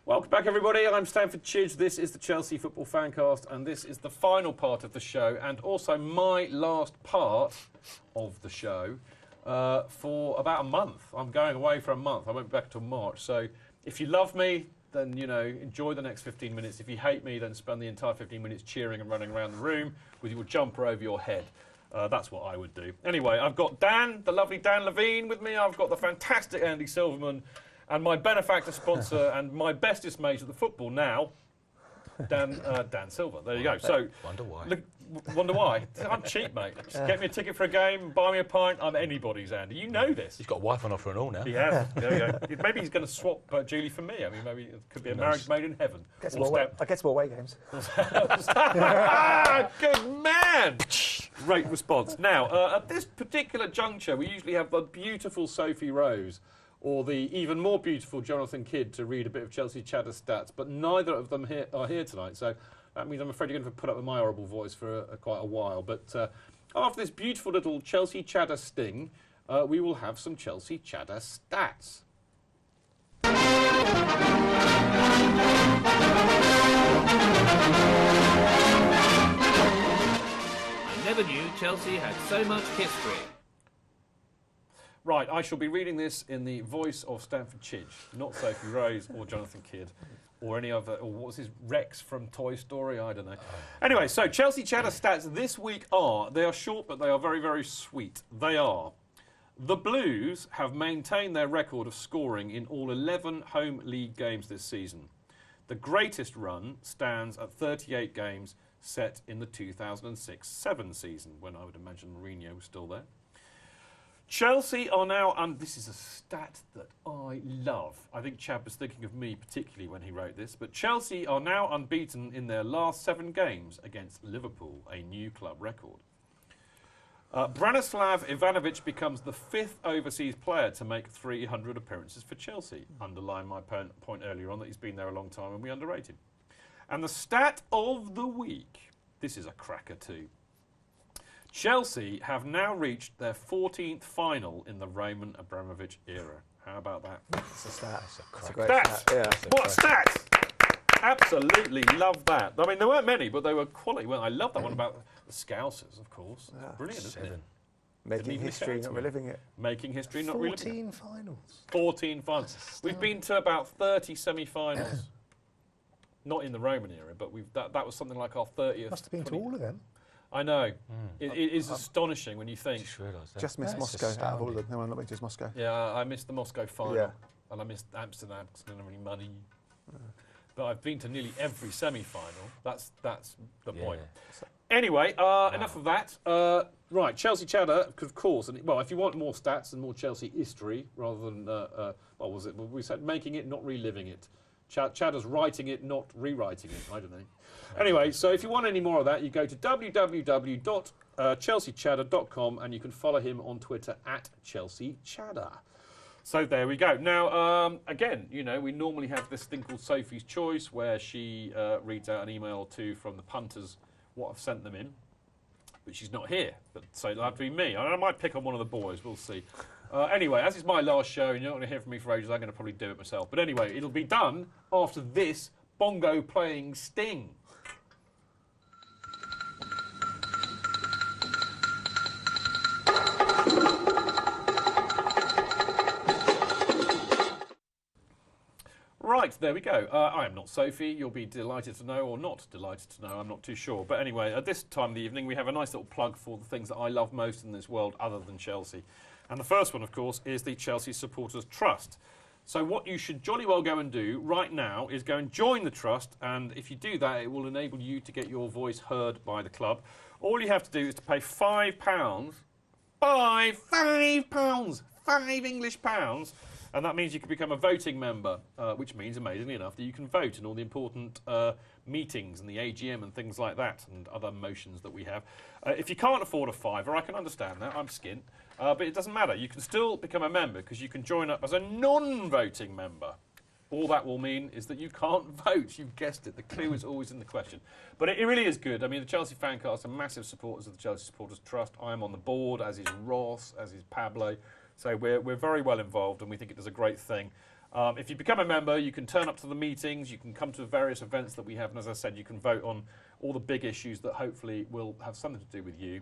Welcome back, everybody. I'm Stamford Chidge. This is the Chelsea Football Fancast, and this is the final part of the show, and also my last part of the show for about a month. I'm going away for a month. I won't be back till March. So if you love me, then, you know, enjoy the next 15 minutes. If you hate me, then spend the entire 15 minutes cheering and running around the room with your jumper over your head. That's what I would do. Anyway, I've got Dan, the lovely Dan Levene with me. I've got the fantastic Andy Silverman. And my benefactor sponsor and my bestest mate of the football now, Dan Silver. There you go. So, wonder why. Look, wonder why? I'm cheap, mate. Just get me a ticket for a game, buy me a pint. I'm anybody's, Andy. You know this. He's got a wife on offer and all now. He has. There we go. Maybe he's going to swap Julie for me. I mean, maybe it could be a marriage made in heaven. I get some away games. Good man. Great response. Now, at this particular juncture, we usually have the beautiful Sophie Rose or the even more beautiful Jonathan Kidd to read a bit of Chelsea Chatter stats, but neither of them are here tonight, so that means I'm afraid you're going to put up with my horrible voice for quite a while. But after this beautiful little Chelsea Chatter sting, we will have some Chelsea Chatter stats. I never knew Chelsea had so much history. Right, I shall be reading this in the voice of Stamford Chidge, not Sophie Rose or Jonathan Kidd or any other, or what was his, Rex from Toy Story? I don't know. Anyway, so Chelsea Chatter stats this week they are short, but they are very, very sweet. They are: the Blues have maintained their record of scoring in all 11 home league games this season. The greatest run stands at 38 games set in the 2006-07 season, when I would imagine Mourinho was still there. Chelsea are now, and this is a stat that I love. I think Chad was thinking of me particularly when he wrote this, but Chelsea are now unbeaten in their last 7 games against Liverpool, a new club record. Branislav Ivanovic becomes the 5th overseas player to make 300 appearances for Chelsea. Underline my point earlier on that he's been there a long time and we underrate him. And the stat of the week, this is a cracker too. Chelsea have now reached their 14th final in the Roman Abramovich era. How about that? That's a stat. That's a great stat. stat. Yeah. What stats? Absolutely love that. I mean, there weren't many, but they were quality. Well, I love that one about the Scousers, of course. Yeah. Brilliant, isn't it? Making history, not reliving it. Making history, not reliving it. 14 finals. 14 finals. We've been to about 30 semi-finals. Not in the Roman era, but that was something like our 30th. Must have been to all of them. I know. It is astonishing when you think. Just missed Moscow out of all of them. No one not just Moscow. Yeah, I missed the Moscow final. Yeah. And I missed Amsterdam because I didn't have any money. But I've been to nearly every semi-final. That's the point. Anyway, enough of that. Right, Chelsea Chatter, of course. And well, if you want more stats and more Chelsea history, rather than what was it? We said making it, not reliving it. Chatter's writing it, not rewriting it. I don't know. Anyway, so if you want any more of that, you go to www.chelseachatter.com and you can follow him on Twitter @ChelseaChatter. So there we go. Now, again, you know, we normally have this thing called Sophie's Choice, where she reads out an email or two from the punters what I've sent them in. But she's not here. So it'll have to be me. I might pick on one of the boys. We'll see. Anyway, as it's my last show and you're not going to hear from me for ages, I'm going to probably do it myself. But anyway, it'll be done after this bongo-playing sting. Right, there we go. I am not Sophie. You'll be delighted to know, or not delighted to know, I'm not too sure. But anyway, at this time of the evening, we have a nice little plug for the things that I love most in this world other than Chelsea. And the first one, of course, is the Chelsea Supporters Trust. So what you should jolly well go and do right now is go and join the Trust, and if you do that, it will enable you to get your voice heard by the club. All you have to do is to pay £5, £5 English pounds, and that means you can become a voting member, which means, amazingly enough, that you can vote in all the important meetings and the AGM and things like that, and other motions that we have. If you can't afford a £5, I can understand that, I'm skint, but it doesn't matter. You can still become a member because you can join up as a non-voting member. All that will mean is that you can't vote. You've guessed it. The clue is always in the question. But it really is good. I mean, the Chelsea Fancast are massive supporters of the Chelsea Supporters Trust. I am on the board, as is Ross, as is Pablo. So we're very well involved, and we think it does a great thing. If you become a member, you can turn up to the meetings, you can come to various events that we have, and as I said, you can vote on all the big issues that hopefully will have something to do with you.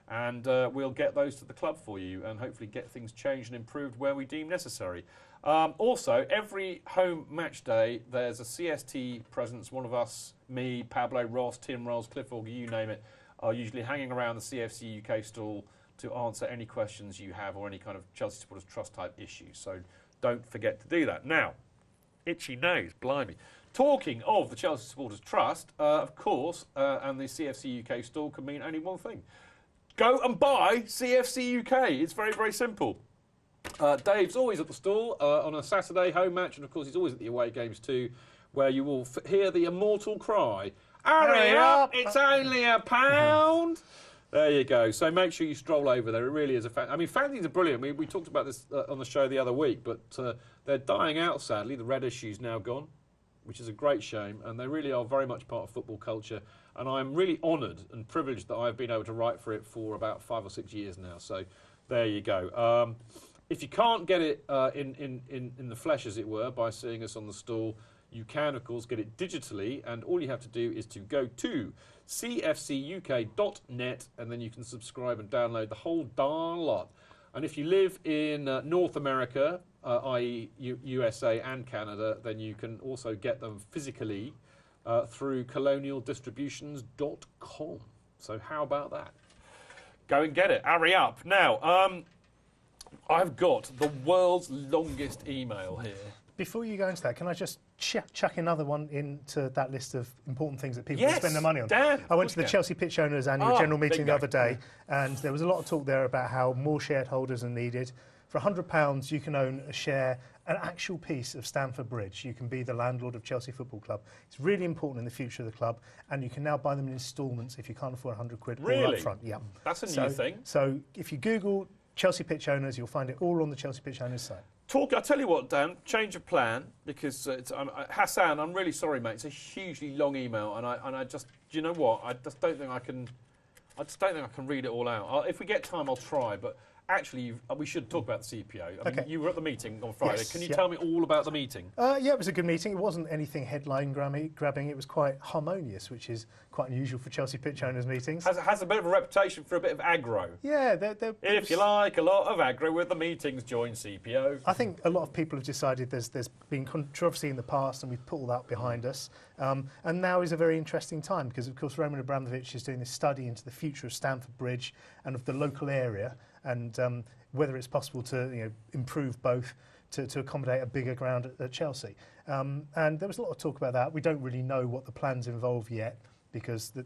And we'll get those to the club for you and hopefully get things changed and improved where we deem necessary. Also, every home match day, there's a CST presence. One of us, me, Pablo, Ross, Tim Rolls, Cliff Auger, you name it, are usually hanging around the CFC UK stall to answer any questions you have or any kind of Chelsea Supporters Trust type issues. So don't forget to do that. Now, itchy nose, blimey. Talking of the Chelsea Supporters Trust, of course, and the CFC UK stall can mean only one thing. Go and buy CFC UK. It's very, very simple. Dave's always at the stall on a Saturday home match, and of course he's always at the away games too, where you will hear the immortal cry, "Hurry up, it's only £1." There you go. So make sure you stroll over there. It really is a fan. I mean, fanzines are brilliant. We talked about this on the show the other week, but they're dying out, sadly. The red issue's now gone, which is a great shame, and they really are very much part of football culture. And I'm really honoured and privileged that I've been able to write for it for about 5 or 6 years now. So there you go. If you can't get it in the flesh, as it were, by seeing us on the stall, you can, of course, get it digitally. And all you have to do is to go to cfcuk.net, and then you can subscribe and download the whole darn lot. And if you live in North America, i.e. USA and Canada, then you can also get them physically through colonialdistributions.com. So how about that? Go and get it. Hurry up. Now, I've got the world's longest email here. Before you go into that, can I just chuck another one into that list of important things that people can spend their money on? Dan, I went to the Chelsea Pitch Owners annual general meeting the other day, and there was a lot of talk there about how more shareholders are needed. For £100, you can own a share, an actual piece of Stamford Bridge. You can be the landlord of Chelsea Football Club. It's really important in the future of the club, and you can now buy them in instalments if you can't afford £100 really? all up front. Yeah, that's a new thing. So if you Google Chelsea Pitch Owners, you'll find it all on the Chelsea Pitch Owners site. I tell you what, Dan, change of plan, because Hassan, I'm really sorry, mate. It's a hugely long email, and I just, do you know what? I just don't think I can read it all out. If we get time, I'll try, but actually, we should talk about the CPO. I mean, you were at the meeting on Friday. Yes, Can you tell me all about the meeting? Yeah, it was a good meeting. It wasn't anything headline grabbing. It was quite harmonious, which is quite unusual for Chelsea Pitch Owners meetings. Has a bit of a reputation for a bit of aggro. Yeah. If you like a lot of aggro with the meetings, join CPO. I think a lot of people have decided there's been controversy in the past, and we've put all that behind us. And now is a very interesting time because, of course, Roman Abramovich is doing this study into the future of Stamford Bridge and of the local area, and whether it's possible to improve both to accommodate a bigger ground at Chelsea. And there was a lot of talk about that. We don't really know what the plans involve yet because the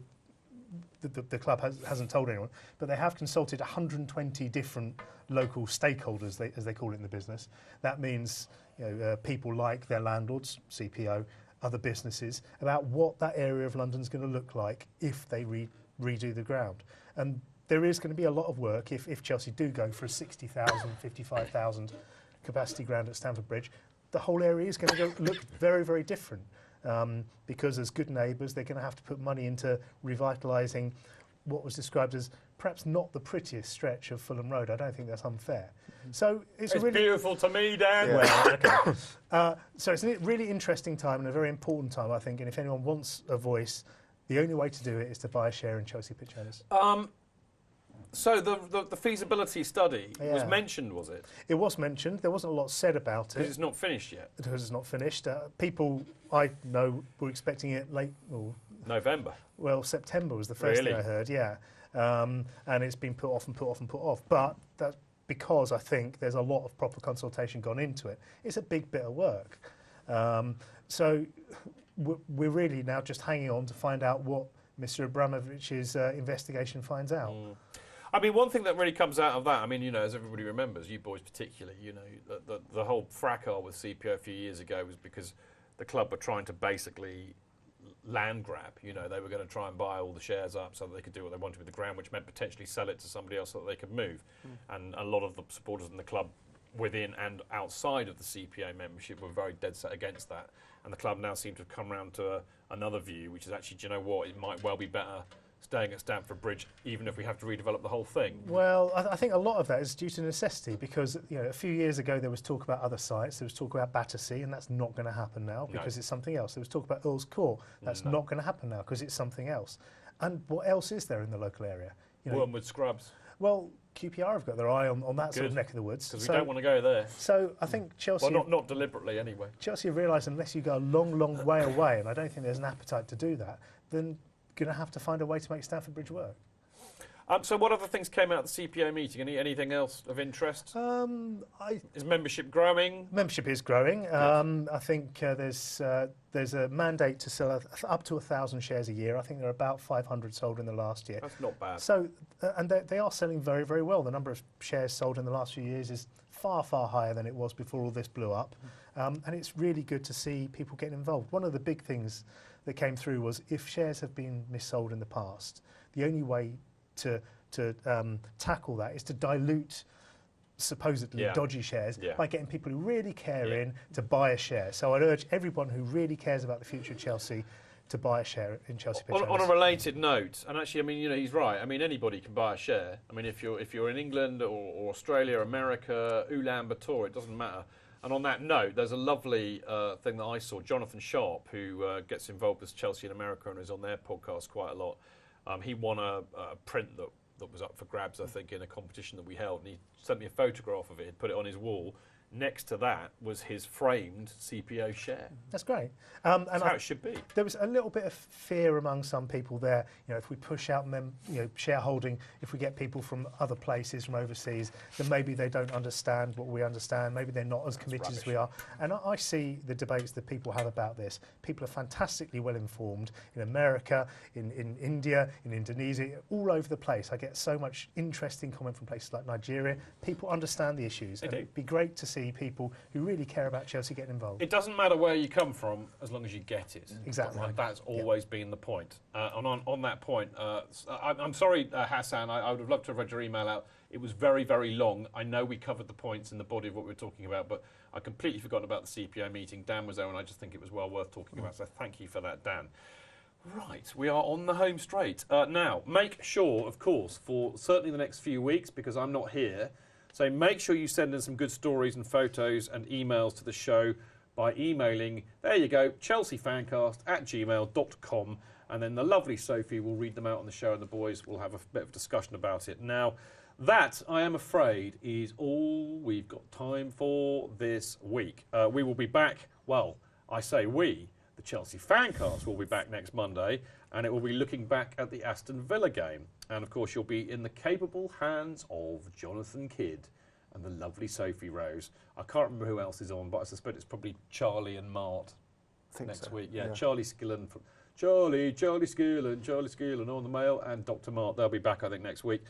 club hasn't told anyone. But they have consulted 120 different local stakeholders, as they call it in the business. That means people like their landlords, CPO, other businesses, about what that area of London's going to look like if they redo the ground. And there is going to be a lot of work if Chelsea do go for a 60,000, 55,000 capacity ground at Stamford Bridge. The whole area is going to look very, very different because as good neighbours, they're going to have to put money into revitalising what was described as perhaps not the prettiest stretch of Fulham Road. I don't think that's unfair. So it's a really beautiful to me, Dan. Yeah. Well, okay. So it's a really interesting time and a very important time, I think. And if anyone wants a voice, the only way to do it is to buy a share in Chelsea Pitch Owners. So the feasibility study was mentioned, was it? It was mentioned. There wasn't a lot said about it. Because it's not finished yet. Because it's not finished. People I know were expecting it late... November. Well, September was the first thing I heard, yeah. And it's been put off and put off and put off. But that's because I think there's a lot of proper consultation gone into it. It's a big bit of work. So we're really now just hanging on to find out what Mr. Abramovich's investigation finds out. I mean, one thing that really comes out of that, I mean, as everybody remembers, you boys particularly, the whole fracas with CPO a few years ago was because the club were trying to basically land grab. They were going to try and buy all the shares up so that they could do what they wanted with the ground, which meant potentially sell it to somebody else so that they could move. And a lot of the supporters in the club within and outside of the CPA membership were very dead set against that. And the club now seem to have come around to another view, which is actually, do you know what, it might well be better staying at Stamford Bridge, even if we have to redevelop the whole thing? Well, I think a lot of that is due to necessity because a few years ago there was talk about other sites. There was talk about Battersea, and that's not going to happen now because it's something else. There was talk about Earl's Court. That's not going to happen now because it's something else. And what else is there in the local area? Wormwood Scrubs. Well, QPR have got their eye on that sort of neck of the woods. Because we don't want to go there. So I think Chelsea... Well, not deliberately, anyway. Chelsea have realised unless you go a long, long way away, and I don't think there's an appetite to do that, then going to have to find a way to make Stamford Bridge work. So what other things came out of the CPO meeting? Anything else of interest? Is membership growing? Membership is growing. I think there's a mandate to sell up to 1,000 shares a year. I think there are about 500 sold in the last year. That's not bad. So, and they are selling very, very well. The number of shares sold in the last few years is far, far higher than it was before all this blew up. And it's really good to see people getting involved. One of the big things that came through was if shares have been missold in the past, the only way to tackle that is to dilute supposedly dodgy shares by getting people who really care in to buy a share. So I'd urge everyone who really cares about the future of Chelsea to buy a share in Chelsea Pitch. On a related note, and actually, I mean, he's right. I mean, anybody can buy a share. I mean, if you're in England or Australia, America, Ulaanbaatar, it doesn't matter. And on that note, there's a lovely thing that I saw. Jonathan Sharp, who gets involved with Chelsea in America and is on their podcast quite a lot. He won a print that was up for grabs, I think, in a competition that we held. And he sent me a photograph of it, he'd put it on his wall. Next to that was his framed CPO share. That's great. And that's how it should be. There was a little bit of fear among some people there. If we push out shareholding, if we get people from other places, from overseas, then maybe they don't understand what we understand. Maybe they're not as committed as we are. And I see the debates that people have about this. People are fantastically well informed in America, in India, in Indonesia, all over the place. I get so much interesting comment from places like Nigeria. People understand the issues. And it'd be great to see people who really care about Chelsea getting involved. It doesn't matter where you come from as long as you get it. Exactly. And that's always been the point. And on that point, I'm sorry, Hassan, I would have loved to have read your email out. It was very, very long. I know we covered the points in the body of what we were talking about, but I completely forgot about the CPO meeting. Dan was there, and I just think it was well worth talking about, so thank you for that, Dan. Right, we are on the home straight. Now, make sure, of course, for certainly the next few weeks, because I'm not here, so make sure you send in some good stories and photos and emails to the show by emailing, there you go, chelseafancast@gmail.com, and then the lovely Sophie will read them out on the show and the boys will have a bit of discussion about it. Now, that, I am afraid, is all we've got time for this week. We will be back, well, I say we, the Chelsea Fancast will be back next Monday, and it will be looking back at the Aston Villa game. And, of course, you'll be in the capable hands of Jonathan Kidd and the lovely Sophie Rose. I can't remember who else is on, but I suspect it's probably Charlie and Mart next week. Yeah, Charlie Skillen from Charlie Skillen on the mail, and Dr. Mart. They'll be back, I think, next week.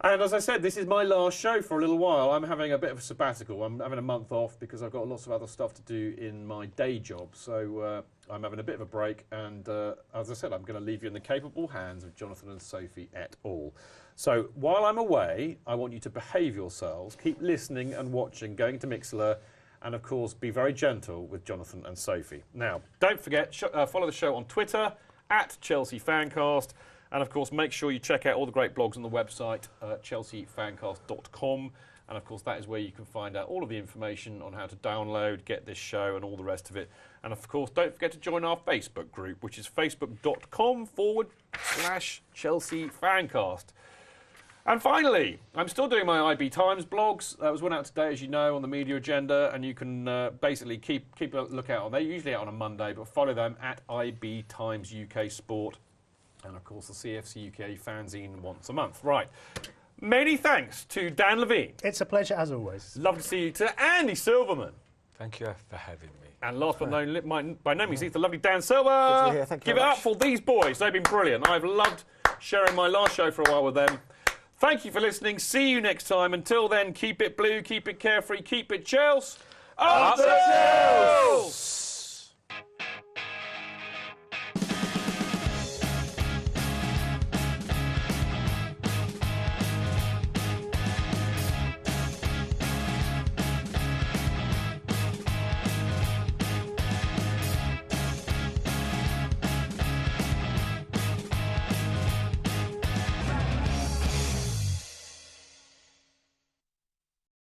And as I said, this is my last show for a little while. I'm having a bit of a sabbatical. I'm having a month off because I've got lots of other stuff to do in my day job. So I'm having a bit of a break. And as I said, I'm going to leave you in the capable hands of Jonathan and Sophie et al. So while I'm away, I want you to behave yourselves, keep listening and watching, going to Mixlr, and of course, be very gentle with Jonathan and Sophie. Now, don't forget, follow the show on Twitter, @ChelseaFancast. And, of course, make sure you check out all the great blogs on the website, chelseafancast.com. And, of course, that is where you can find out all of the information on how to download, get this show and all the rest of it. And, of course, don't forget to join our Facebook group, which is facebook.com/ChelseaFancast. And finally, I'm still doing my IB Times blogs. That was one out today, as you know, on the media agenda, and you can basically keep a lookout on. They're usually out on a Monday, but follow them at IB Times UK Sport. And, of course, the CFC UK fanzine once a month. Right. Many thanks to Dan Levene. It's a pleasure, as always. Love to see you. To Andy Silverman. Thank you for having me. And last but by no means least, the lovely Dan Silver. Good to hear. Thank you Give it very up much. for these boys. They've been brilliant. I've loved sharing my last show for a while with them. Thank you for listening. See you next time. Until then, keep it blue, keep it carefree, keep it Chelsea. Up the Chelsea!